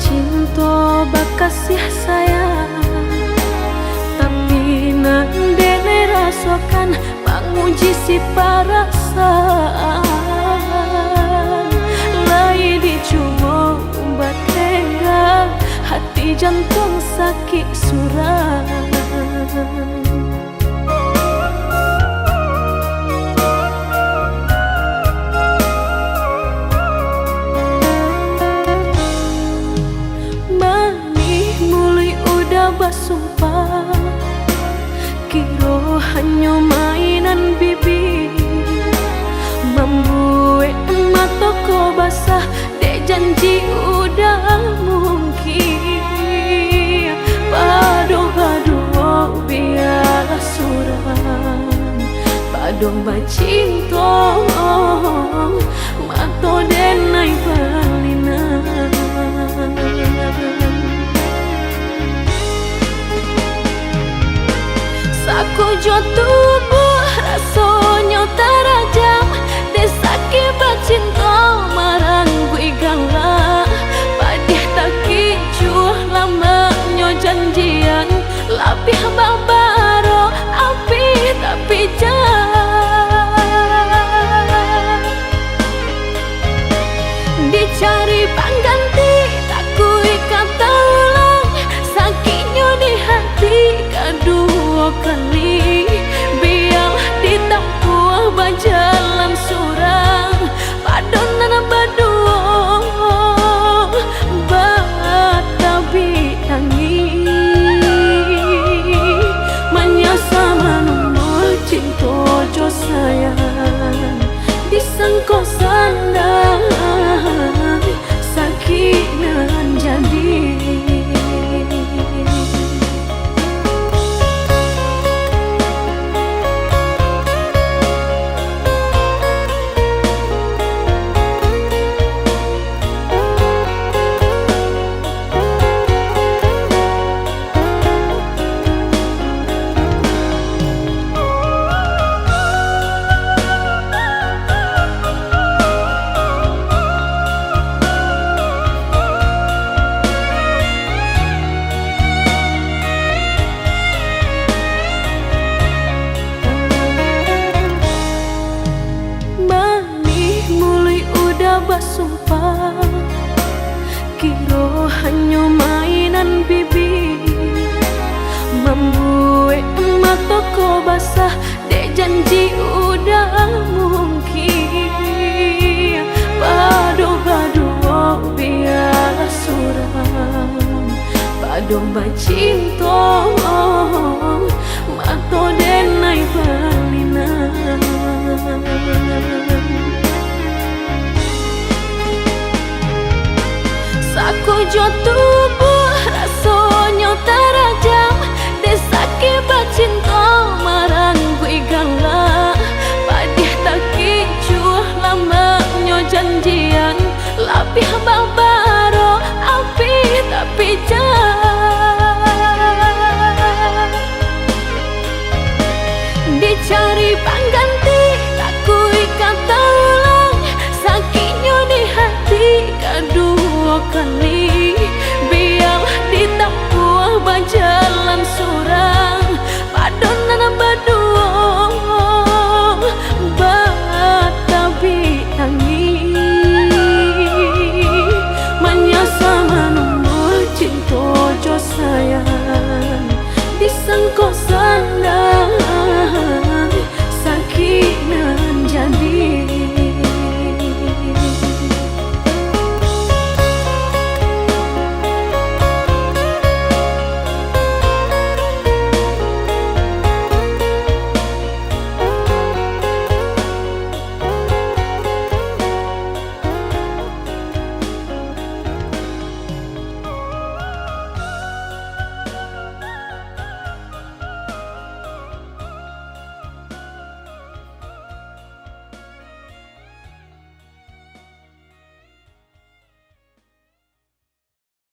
cinta bakasih sayang, tapi nandene rasakan menguji si perasaan. Lai dicuma batengga, hati jantung sakit suram. Basumpah kiro hanya mainan bibi, membuat mataku basah dek janji udah mungkin. Padu-padu biar suram, padu bacinta mato denai balinan. Aku jo tubuh rasanya terajam, desaki bacinta marang gue galak. Padih tak kicuh lamanya janjian, lapih babaro api tapi jah. Dicari pengganti tak kui kata ulang, sakitnya di hati kedua kali. Biarlah ditempuh berjalan surang, padonan berdua batabi tangi. Menyasa menunggu cinta jo sayang, disangko sandang sakit nan jadi. Basumpah kiro hanya mainan bibi, membuat mataku basah dek janji udah mungkin. Padu-padu biar suram, padu bacinta mato denai balinan. Aku jo